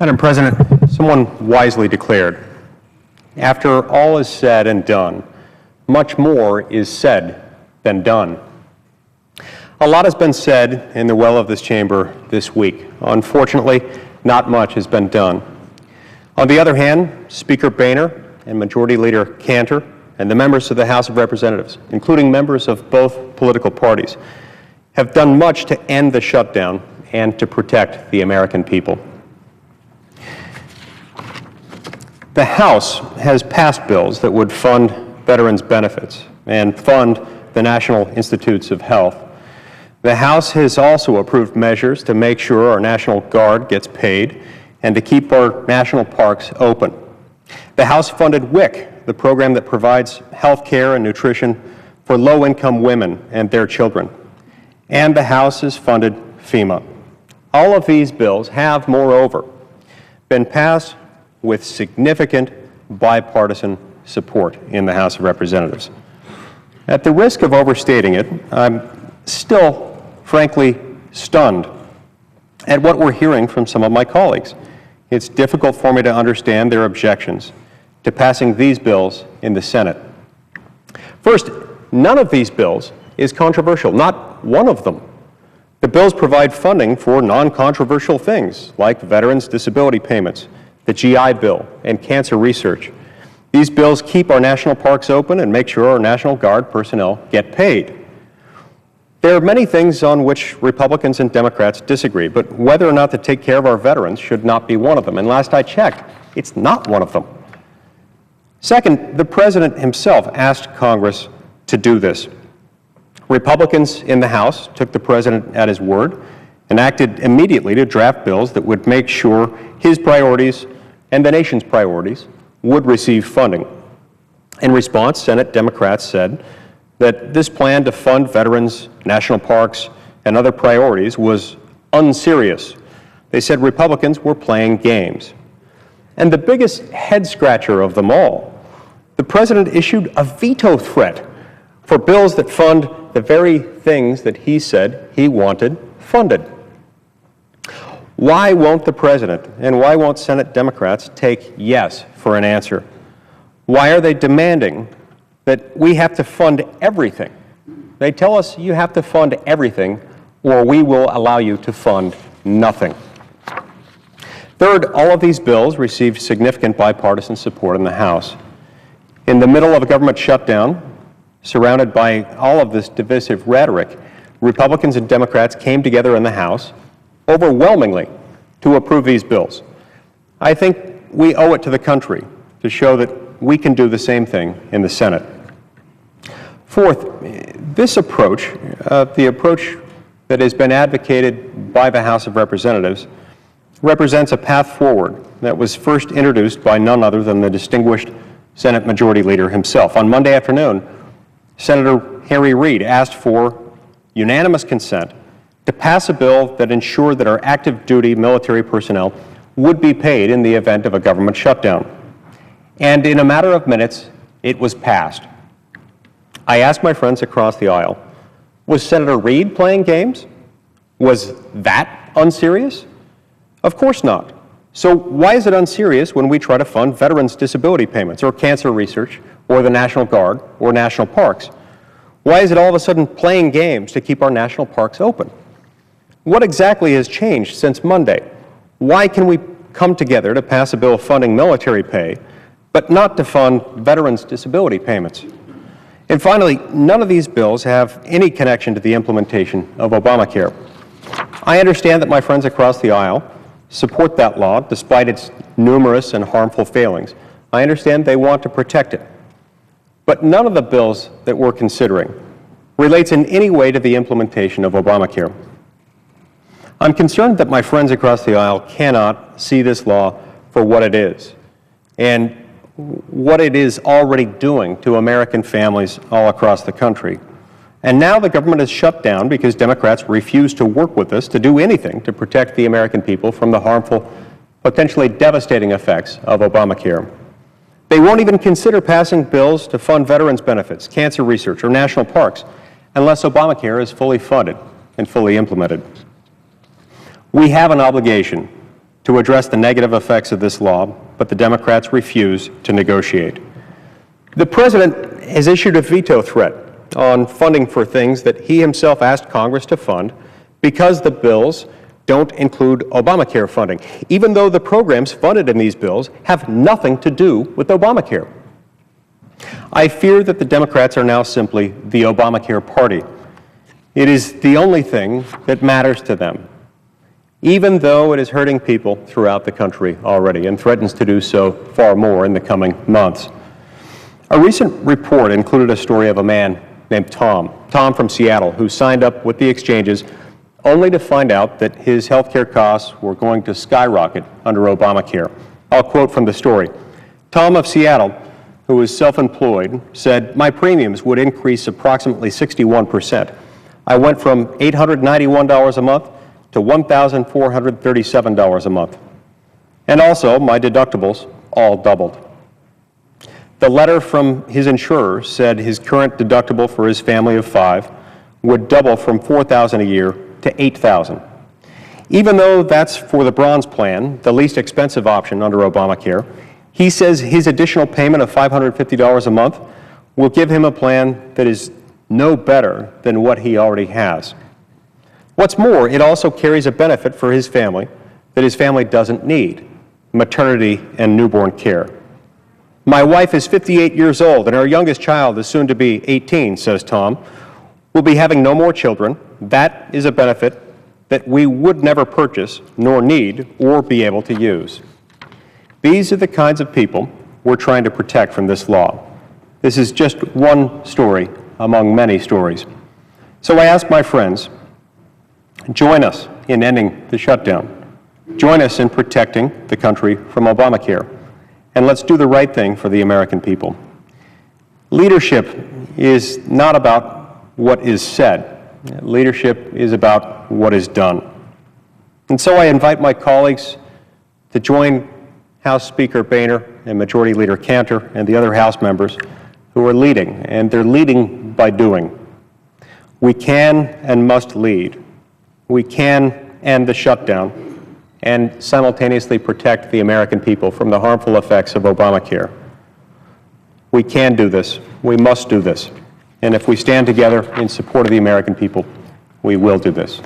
Madam President, someone wisely declared, after all is said and done, much more is said than done. A lot has been said in the well of this chamber this week. Unfortunately, not much has been done. On the other hand, Speaker Boehner and Majority Leader Cantor and the members of the House of Representatives, including members of both political parties, have done much to end the shutdown and to protect the American people. The House has passed bills that would fund veterans' benefits and fund the National Institutes of Health. The House has also approved measures to make sure our National Guard gets paid and to keep our national parks open. The House funded WIC, the program that provides health care and nutrition for low-income women and their children. And the House has funded FEMA. All of these bills have, moreover, been passed with significant bipartisan support in the House of Representatives. At the risk of overstating it, I'm still, frankly, stunned at what we're hearing from some of my colleagues. It's difficult for me to understand their objections to passing these bills in the Senate. First, none of these bills is controversial, not one of them. The bills provide funding for non-controversial things like veterans' disability payments, the GI Bill, and cancer research. These bills keep our national parks open and make sure our National Guard personnel get paid. There are many things on which Republicans and Democrats disagree, but whether or not to take care of our veterans should not be one of them. And last I checked, it's not one of them. Second, the President himself asked Congress to do this. Republicans in the House took the President at his word and acted immediately to draft bills that would make sure his priorities and the nation's priorities would receive funding. In response, Senate Democrats said that this plan to fund veterans, national parks, and other priorities was unserious. They said Republicans were playing games. And the biggest head-scratcher of them all, the President issued a veto threat for bills that fund the very things that he said he wanted funded. Why won't the President and why won't Senate Democrats take yes for an answer? Why are they demanding that we have to fund everything? They tell us you have to fund everything or we will allow you to fund nothing. Third, all of these bills received significant bipartisan support in the House. In the middle of a government shutdown, surrounded by all of this divisive rhetoric, Republicans and Democrats came together in the House overwhelmingly to approve these bills. I think we owe it to the country to show that we can do the same thing in the Senate. Fourth, this approach, the approach that has been advocated by the House of Representatives, represents a path forward that was first introduced by none other than the distinguished Senate Majority Leader himself. On Monday afternoon, Senator Harry Reid asked for unanimous consent to pass a bill that ensured that our active duty military personnel would be paid in the event of a government shutdown. And in a matter of minutes, it was passed. I asked my friends across the aisle, was Senator Reid playing games? Was that unserious? Of course not. So why is it unserious when we try to fund veterans' disability payments or cancer research or the National Guard or national parks? Why is it all of a sudden playing games to keep our national parks open? What exactly has changed since Monday? Why can we come together to pass a bill funding military pay, but not to fund veterans' disability payments? And finally, none of these bills have any connection to the implementation of Obamacare. I understand that my friends across the aisle support that law despite its numerous and harmful failings. I understand they want to protect it. But none of the bills that we're considering relates in any way to the implementation of Obamacare. I'm concerned that my friends across the aisle cannot see this law for what it is and what it is already doing to American families all across the country. And now the government is shut down because Democrats refuse to work with us to do anything to protect the American people from the harmful, potentially devastating effects of Obamacare. They won't even consider passing bills to fund veterans' benefits, cancer research, or national parks unless Obamacare is fully funded and fully implemented. We have an obligation to address the negative effects of this law, but the Democrats refuse to negotiate. The President has issued a veto threat on funding for things that he himself asked Congress to fund because the bills don't include Obamacare funding, even though the programs funded in these bills have nothing to do with Obamacare. I fear that the Democrats are now simply the Obamacare party. It is the only thing that matters to them, even though it is hurting people throughout the country already and threatens to do so far more in the coming months. A recent report included a story of a man named Tom from Seattle, who signed up with the exchanges only to find out that his health care costs were going to skyrocket under Obamacare. I'll quote from the story. Tom of Seattle, who is self-employed, said, "My premiums would increase approximately 61%. I went from $891 a month to $1,437 a month. And also, my deductibles all doubled." The letter from his insurer said his current deductible for his family of 5 would double from $4,000 a year to $8,000. Even though that's for the bronze plan, the least expensive option under Obamacare, he says his additional payment of $550 a month will give him a plan that is no better than what he already has. What's more, it also carries a benefit for his family that his family doesn't need: maternity and newborn care. "My wife is 58 years old and our youngest child is soon to be 18, says Tom. "We'll be having no more children. That is a benefit that we would never purchase, nor need, or be able to use." These are the kinds of people we're trying to protect from this law. This is just one story among many stories. So I ask my friends, join us in ending the shutdown. Join us in protecting the country from Obamacare. And let's do the right thing for the American people. Leadership is not about what is said. Leadership is about what is done. And so I invite my colleagues to join House Speaker Boehner and Majority Leader Cantor and the other House members who are leading, and they're leading by doing. We can and must lead. We can end the shutdown and simultaneously protect the American people from the harmful effects of Obamacare. We can do this. We must do this. And if we stand together in support of the American people, we will do this.